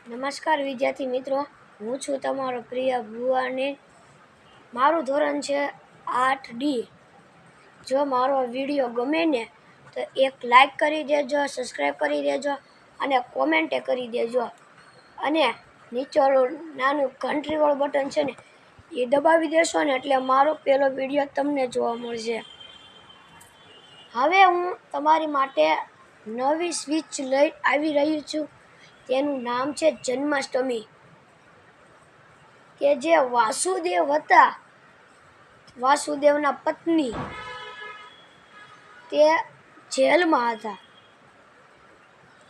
નમસ્કાર વિદ્યાર્થી મિત્રો, હું છું તમારો પ્રિય ભુવાને. મારું ધોરણ છે 8D. જો મારો વિડીયો ગમે ને તો એક લાઈક કરી દેજો, સબસ્ક્રાઈબ કરી દેજો અને કોમેન્ટ કરી દેજો. અને નીચે નાનું ઘંટડીવાળું બટન છે ને એ દબાવી દેશો ને એટલે મારો પહેલો વિડીયો તમને જોવા મળશે. હવે હું તમારી માટે નવી સ્વિચ લઈ આવી રહી છું. તેનું નામ છે જન્માષ્ટમી. કે જે વાસુદેવ હતા, વાસુદેવના પત્ની, તે જેલમાં હતા.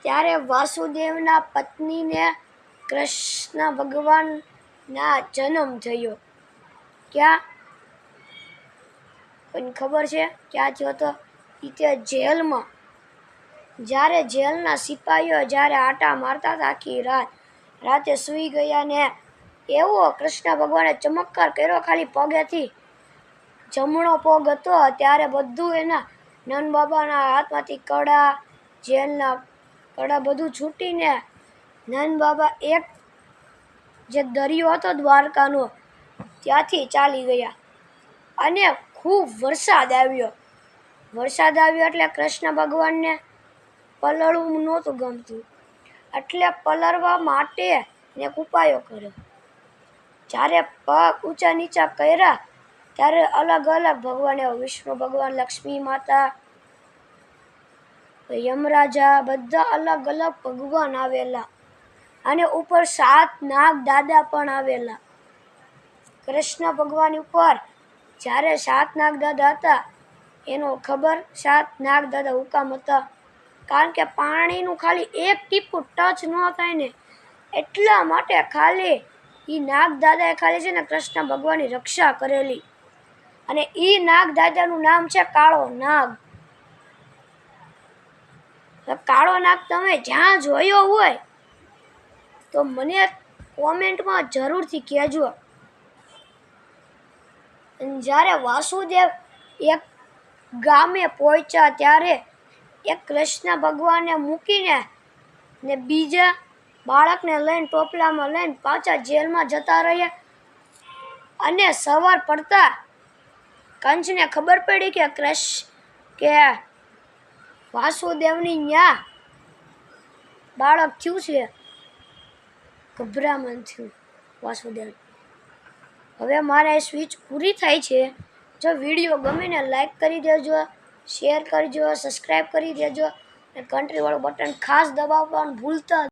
ત્યારે વાસુદેવના પત્નીને કૃષ્ણ ભગવાનના જન્મ થયો. ક્યાં? કોઈને ખબર છે ક્યાં થયો હતો? તે જેલમાં. જ્યારે જેલના સિપાહીઓ જ્યારે આટા મારતા હતા આખી રાતે સૂઈ ગયા ને એવો કૃષ્ણ ભગવાને ચમત્કાર કર્યો ખાલી પગેથી. જમણો પગ હતો ત્યારે બધું એના નંદ બાબાના હાથમાંથી કડા, જેલના કડા બધું છૂટીને નંદ બાબા એક જે દરિયો હતો દ્વારકાનો ત્યાંથી ચાલી ગયા. અને ખૂબ વરસાદ આવ્યો. વરસાદ આવ્યો એટલે કૃષ્ણ ભગવાનને પલળવું નહોતું ગમતું, એટલે પલળવા માટે ને ઉપાયો કર્યો. જ્યારે પગ ઊંચા નીચા કર્યા ત્યારે અલગ અલગ ભગવાને, વિષ્ણુ ભગવાન, લક્ષ્મી માતા, યમરાજા, બધા અલગ અલગ ભગવાન આવેલા. અને ઉપર 7 નાગ દાદા પણ આવેલા. કૃષ્ણ ભગવાન ઉપર જ્યારે 7 નાગ દાદા હતા એનો ખબર 7 નાગ દાદા હુકામ હતા? કારણ કે પાણીનું ખાલી એક ટીપું ટચ ન થાય ને એટલા માટે ખાલી એ નાગ દાદાએ ખાલી છે ને કૃષ્ણ ભગવાનની રક્ષા કરેલી. અને એ નાગ દાદાનું નામ છે કાળો નાગ. કાળો નાગ તમે જ્યાં જોયો હોય તો મને કોમેન્ટમાં જરૂરથી કહેજો. જ્યારે વાસુદેવ એક ગામે પહોંચ્યા ત્યારે એક કૃષ્ણ ભગવાને મૂકીને ને બીજા બાળકને લઈને ટોપલામાં લઈને પાછા જેલમાં જતા રહ્યા. અને સવાર પડતા કંસને ખબર પડી કે વાસુદેવની ન્યા બાળક થયું છે. ગભરામણ થયું વાસુદેવ. હવે મારે સ્વિચ પૂરી થાય છે. જો વિડીયો ગમે ને લાઈક કરી દેજો, શેર કરજો, સબસ્ક્રાઈબ કરી દેજો અને ઘંટડીવાળું બટન ખાસ દબાવવાનું ભૂલતા